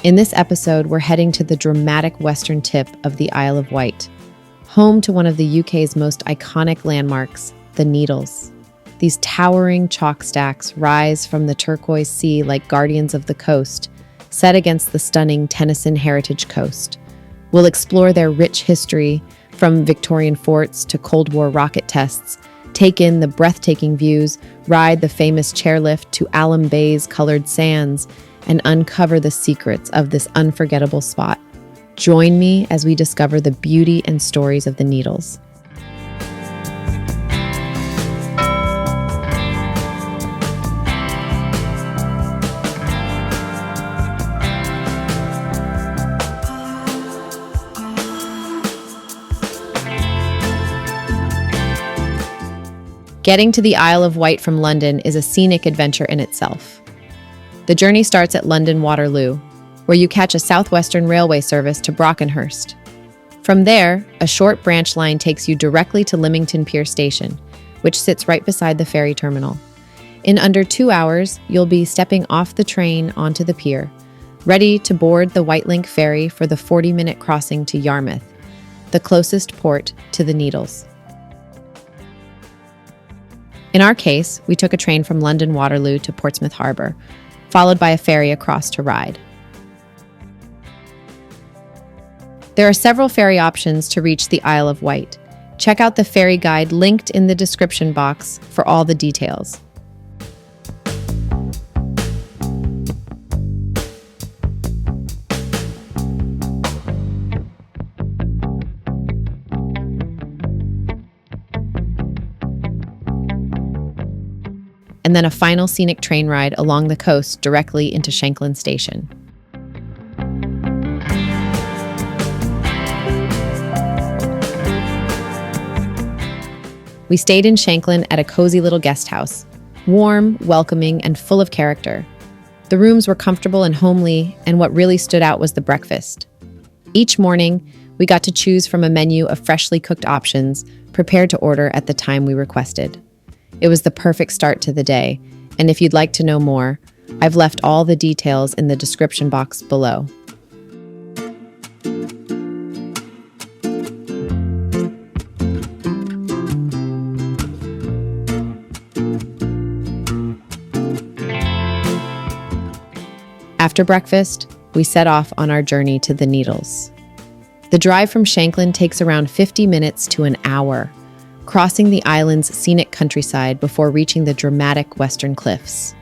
In this episode, we're heading to the dramatic western tip of the Isle of Wight, home to one of the UK's most iconic landmarks, the Needles. These towering chalk stacks rise from the turquoise sea like guardians of the coast, set against the stunning Tennyson heritage coast. We'll explore their rich history, from Victorian forts to Cold War rocket tests, take in the breathtaking views, ride the famous chairlift to Alum Bay's colored sands, and uncover the secrets of this unforgettable spot. Join me as we discover the beauty and stories of the Needles. Getting to the Isle of Wight from London is a scenic adventure in itself. The journey starts at London Waterloo, where you catch a southwestern railway service to Brockenhurst. From there, a short branch line takes you directly to Lymington Pier Station, which sits right beside the ferry terminal. In under 2 hours, you'll be stepping off the train onto the pier, ready to board the Wightlink ferry for the 40-minute crossing to Yarmouth, the closest port to the Needles. In our case, we took a train from London Waterloo to Portsmouth Harbour, followed by a ferry across to Ryde. There are several ferry options to reach the Isle of Wight. Check out the ferry guide linked in the description box for all the details. And then a final scenic train ride along the coast directly into Shanklin Station. We stayed in Shanklin at a cozy little guest house, warm, welcoming, and full of character. The rooms were comfortable and homely, and what really stood out was the breakfast. Each morning, we got to choose from a menu of freshly cooked options, prepared to order at the time we requested. It was the perfect start to the day, and if you'd like to know more, I've left all the details in the description box below. After breakfast, we set off on our journey to the Needles. The drive from Shanklin takes around 50 minutes to an hour, crossing the island's scenic countryside before reaching the dramatic western cliffs.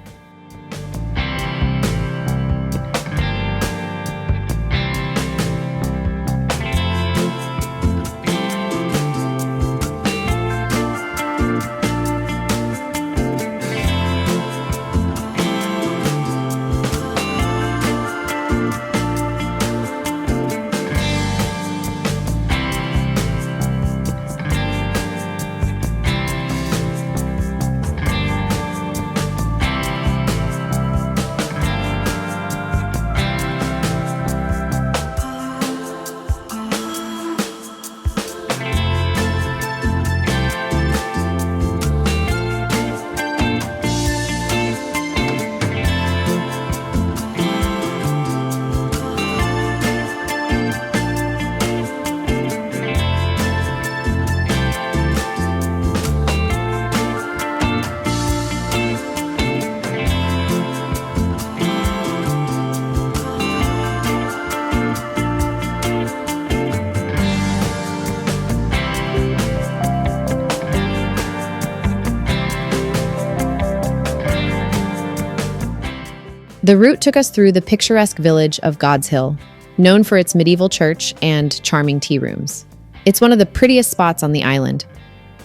The route took us through the picturesque village of God's Hill, known for its medieval church and charming tea rooms. It's one of the prettiest spots on the island,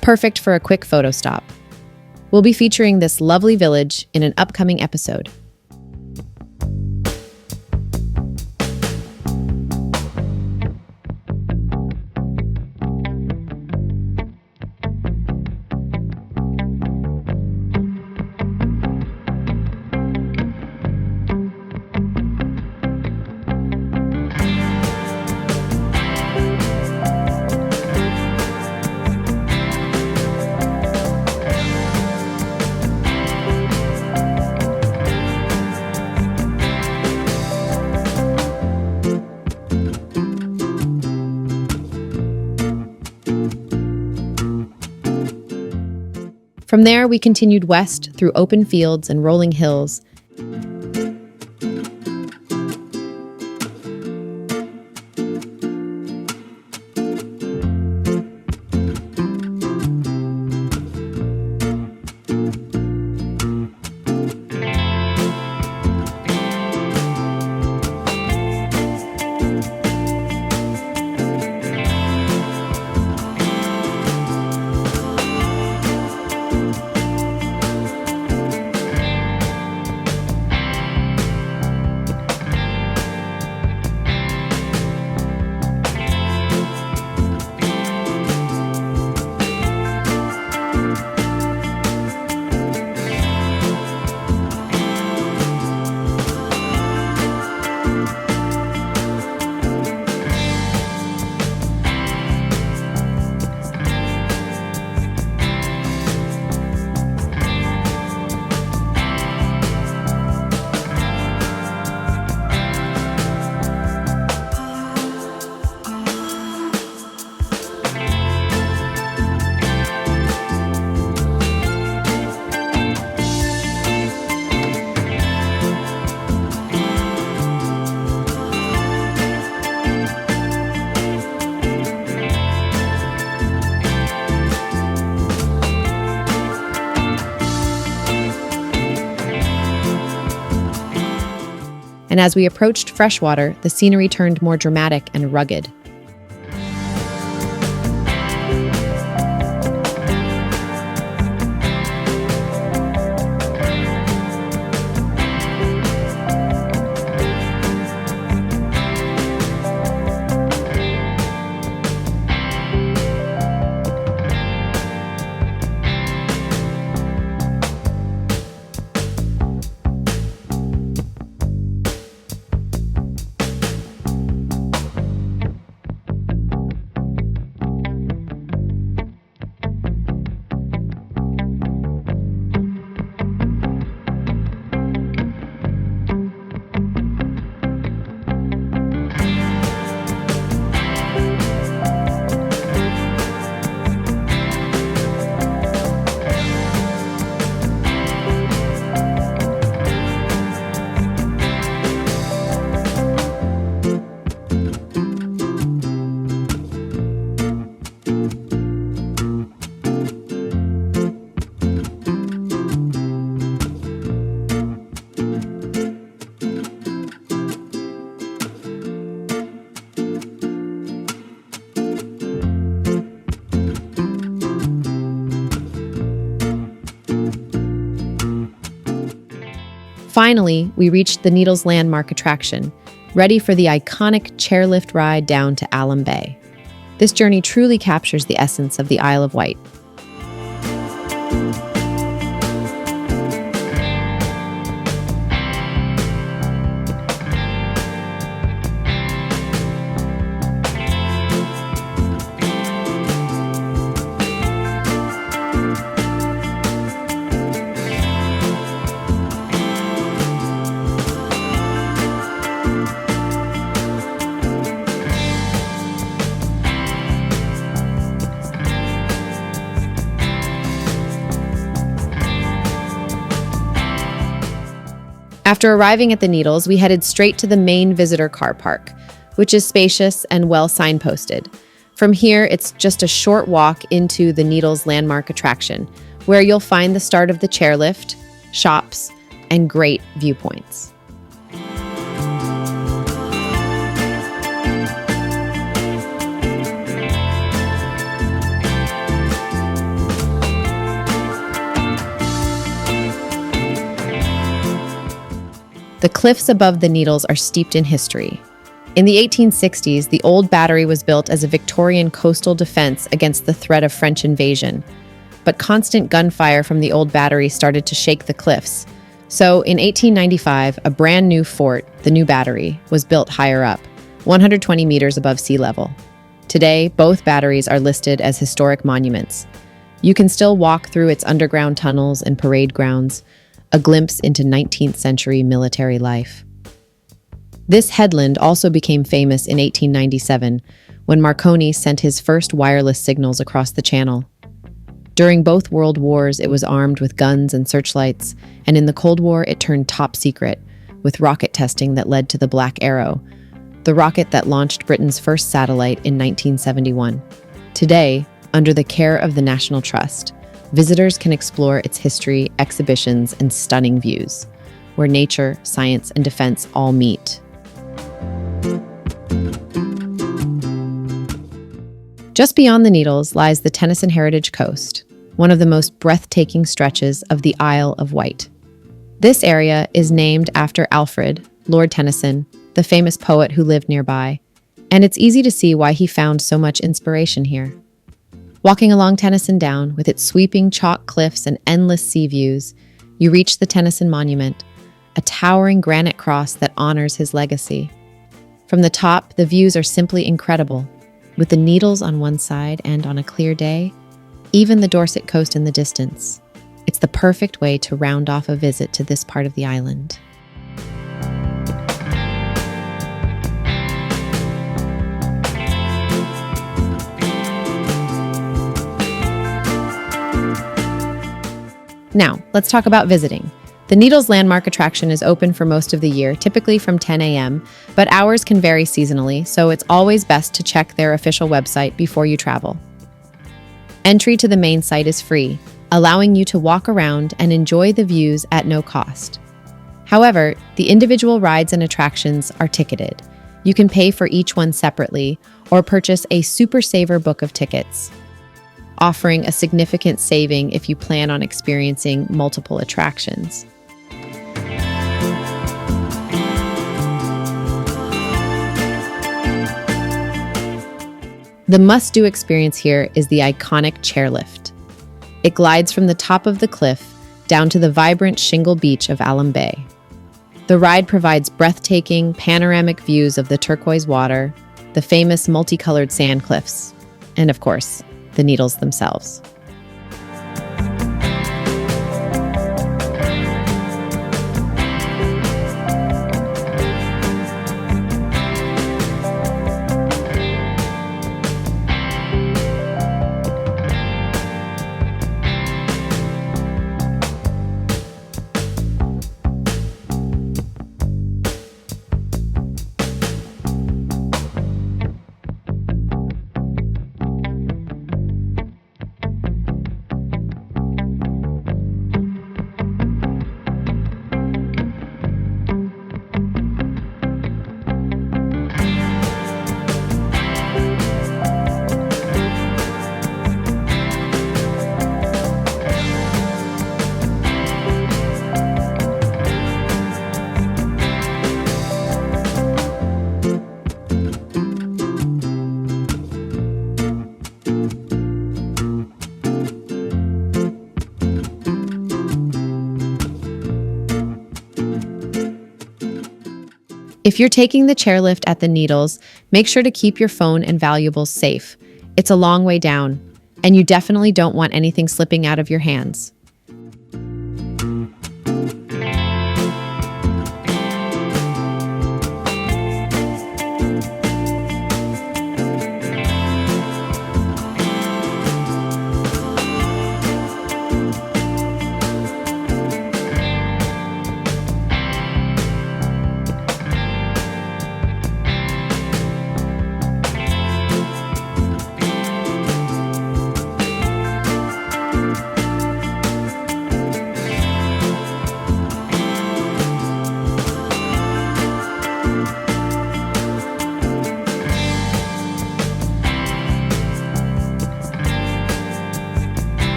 perfect for a quick photo stop. We'll be featuring this lovely village in an upcoming episode. From there, we continued west through open fields and rolling hills. And as we approached freshwater, the scenery turned more dramatic and rugged. Finally, we reached the Needles landmark attraction, ready for the iconic chairlift ride down to Alum Bay. This journey truly captures the essence of the Isle of Wight. After arriving at the Needles, we headed straight to the main visitor car park, which is spacious and well signposted. From here, it's just a short walk into the Needles landmark attraction, where you'll find the start of the chairlift, shops, and great viewpoints. The cliffs above the Needles are steeped in history. In the 1860s, the old battery was built as a Victorian coastal defense against the threat of French invasion. But constant gunfire from the old battery started to shake the cliffs. So in 1895, a brand new fort, the New Battery, was built higher up, 120 meters above sea level. Today, both batteries are listed as historic monuments. You can still walk through its underground tunnels and parade grounds, a glimpse into 19th century military life. This headland also became famous in 1897 when Marconi sent his first wireless signals across the channel. During both World Wars, it was armed with guns and searchlights, and in the Cold War, it turned top secret, with rocket testing that led to the Black Arrow, the rocket that launched Britain's first satellite in 1971. Today, under the care of the National Trust, visitors can explore its history, exhibitions, and stunning views, where nature, science, and defense all meet. Just beyond the Needles lies the Tennyson Heritage Coast, one of the most breathtaking stretches of the Isle of Wight. This area is named after Alfred, Lord Tennyson, the famous poet who lived nearby, and it's easy to see why he found so much inspiration here. Walking along Tennyson Down, with its sweeping chalk cliffs and endless sea views, you reach the Tennyson Monument, a towering granite cross that honors his legacy. From the top, the views are simply incredible, with the Needles on one side and, on a clear day, even the Dorset coast in the distance. It's the perfect way to round off a visit to this part of the island. Now, let's talk about visiting. The Needles landmark attraction is open for most of the year, typically from 10 a.m., but hours can vary seasonally, so it's always best to check their official website before you travel. Entry to the main site is free, allowing you to walk around and enjoy the views at no cost. However, the individual rides and attractions are ticketed. You can pay for each one separately or purchase a Super Saver book of tickets, offering a significant saving if you plan on experiencing multiple attractions. The must-do experience here is the iconic chairlift. It glides from the top of the cliff down to the vibrant shingle beach of Alum Bay. The ride provides breathtaking, panoramic views of the turquoise water, the famous multicolored sand cliffs, and of course, the Needles themselves. If you're taking the chairlift at the Needles, make sure to keep your phone and valuables safe. It's a long way down, and you definitely don't want anything slipping out of your hands.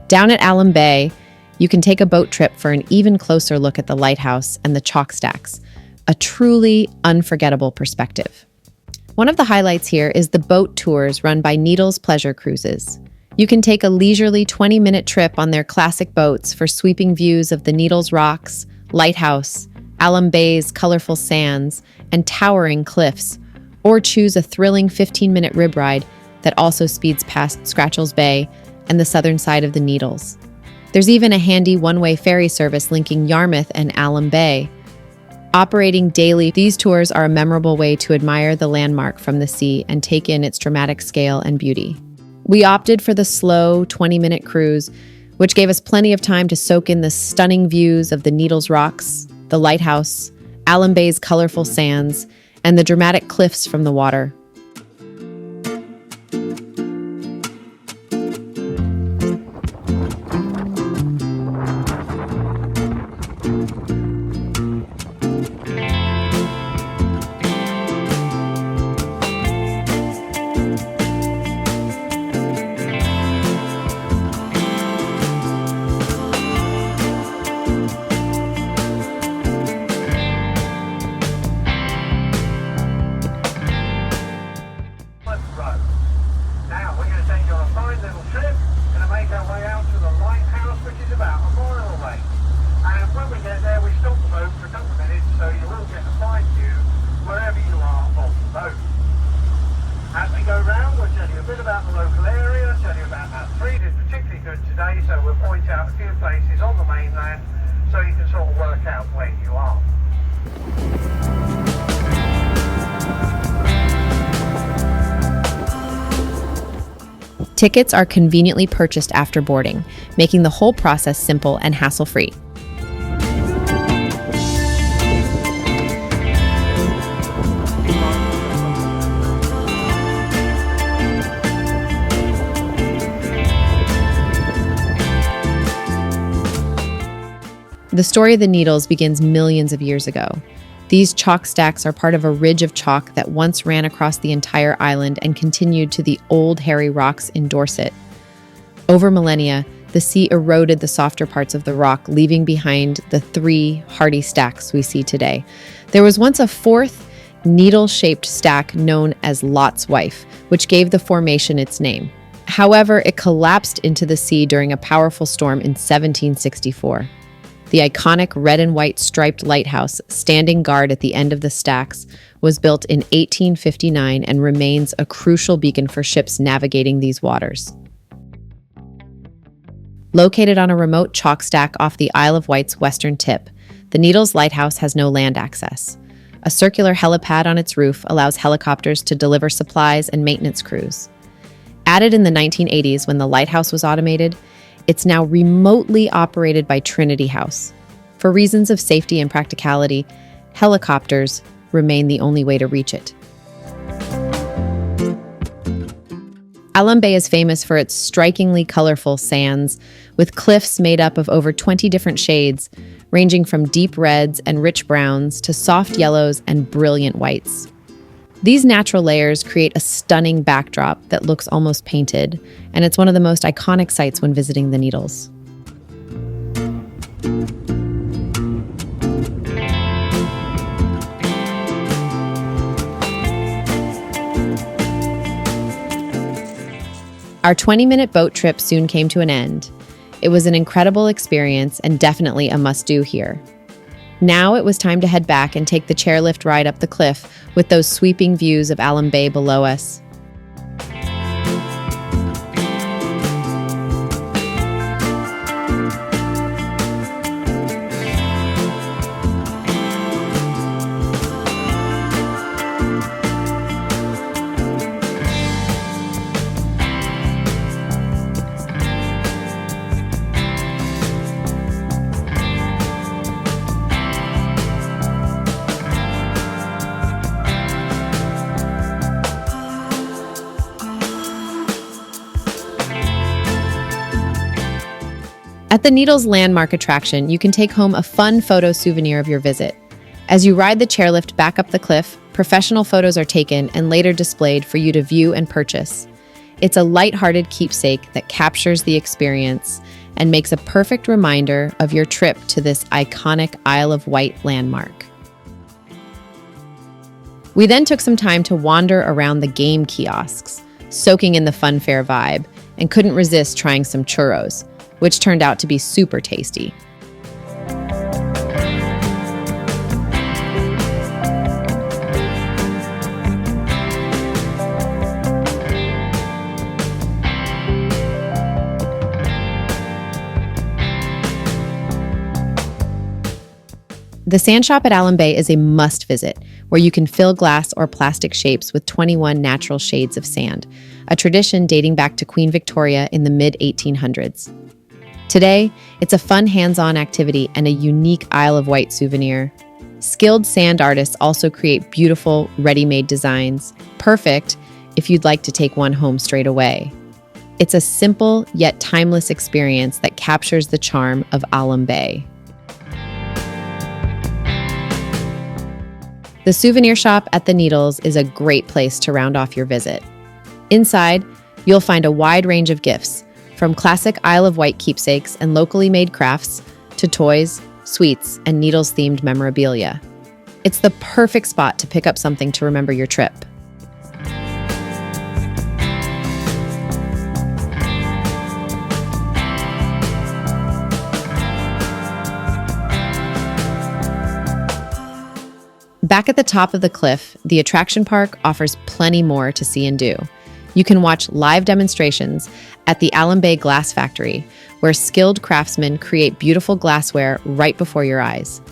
Down at Alum Bay, you can take a boat trip for an even closer look at the lighthouse and the chalk stacks, a truly unforgettable perspective. One of the highlights here is the boat tours run by Needles Pleasure Cruises. You can take a leisurely 20-minute trip on their classic boats for sweeping views of the Needles Rocks, Lighthouse, Alum Bay's colorful sands, and towering cliffs, or choose a thrilling 15-minute rib ride that also speeds past Scratchels Bay and the southern side of the Needles. There's even a handy one-way ferry service linking Yarmouth and Alum Bay. Operating daily, these tours are a memorable way to admire the landmark from the sea and take in its dramatic scale and beauty. We opted for the slow 20-minute cruise, which gave us plenty of time to soak in the stunning views of the Needles Rocks, the lighthouse, Alum Bay's colorful sands, and the dramatic cliffs from the water. So we'll point out a few places on the mainland so you can sort of work out where you are. Tickets are conveniently purchased after boarding, making the whole process simple and hassle-free. The story of the Needles begins millions of years ago. These chalk stacks are part of a ridge of chalk that once ran across the entire island and continued to the Old Hairy Rocks in Dorset. Over millennia, the sea eroded the softer parts of the rock, leaving behind the three hardy stacks we see today. There was once a fourth needle-shaped stack known as Lot's Wife, which gave the formation its name. However, it collapsed into the sea during a powerful storm in 1764. The iconic red and white striped lighthouse, standing guard at the end of the stacks, was built in 1859 and remains a crucial beacon for ships navigating these waters. Located on a remote chalk stack off the Isle of Wight's western tip, the Needles Lighthouse has no land access. A circular helipad on its roof allows helicopters to deliver supplies and maintenance crews. Added in the 1980s when the lighthouse was automated, it's now remotely operated by Trinity House. For reasons of safety and practicality, helicopters remain the only way to reach it. Alum Bay is famous for its strikingly colorful sands, with cliffs made up of over 20 different shades, ranging from deep reds and rich browns to soft yellows and brilliant whites. These natural layers create a stunning backdrop that looks almost painted, and it's one of the most iconic sights when visiting the Needles. Our 20-minute boat trip soon came to an end. It was an incredible experience and definitely a must-do here. Now it was time to head back and take the chairlift ride up the cliff with those sweeping views of Alum Bay below us. At the Needles landmark attraction, you can take home a fun photo souvenir of your visit. As you ride the chairlift back up the cliff, professional photos are taken and later displayed for you to view and purchase. It's a lighthearted keepsake that captures the experience and makes a perfect reminder of your trip to this iconic Isle of Wight landmark. We then took some time to wander around the game kiosks, soaking in the fun fair vibe, and couldn't resist trying some churros, which turned out to be super tasty. The sand shop at Alum Bay is a must visit, where you can fill glass or plastic shapes with 21 natural shades of sand, a tradition dating back to Queen Victoria in the mid-1800s. Today, it's a fun hands-on activity and a unique Isle of Wight souvenir. Skilled sand artists also create beautiful, ready-made designs, perfect if you'd like to take one home straight away. It's a simple yet timeless experience that captures the charm of Alum Bay. The souvenir shop at the Needles is a great place to round off your visit. Inside, you'll find a wide range of gifts, from classic Isle of Wight keepsakes and locally made crafts to toys, sweets, and Needles-themed memorabilia. It's the perfect spot to pick up something to remember your trip. Back at the top of the cliff, the attraction park offers plenty more to see and do. You can watch live demonstrations at the Alum Bay Glass Factory, where skilled craftsmen create beautiful glassware right before your eyes.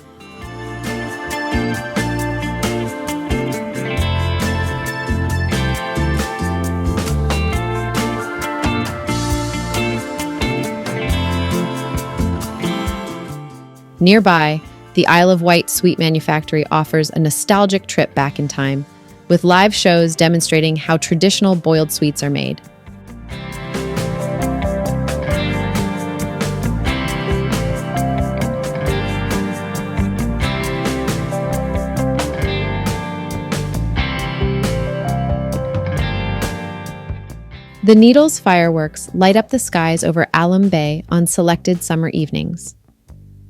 Nearby, the Isle of Wight Sweet Manufactory offers a nostalgic trip back in time, with live shows demonstrating how traditional boiled sweets are made. The Needles fireworks light up the skies over Alum Bay on selected summer evenings.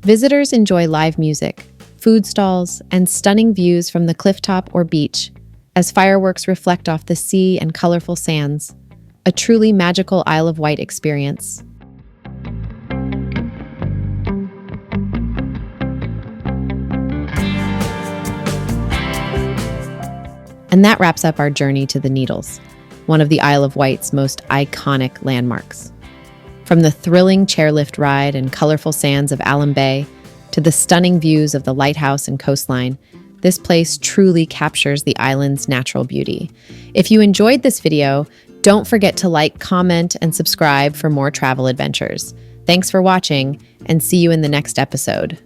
Visitors enjoy live music, food stalls, and stunning views from the clifftop or beach as fireworks reflect off the sea and colorful sands. A truly magical Isle of Wight experience. And that wraps up our journey to the Needles, one of the Isle of Wight's most iconic landmarks. From the thrilling chairlift ride and colorful sands of Alum Bay to the stunning views of the lighthouse and coastline, this place truly captures the island's natural beauty. If you enjoyed this video, don't forget to like, comment, and subscribe for more travel adventures. Thanks for watching, and see you in the next episode.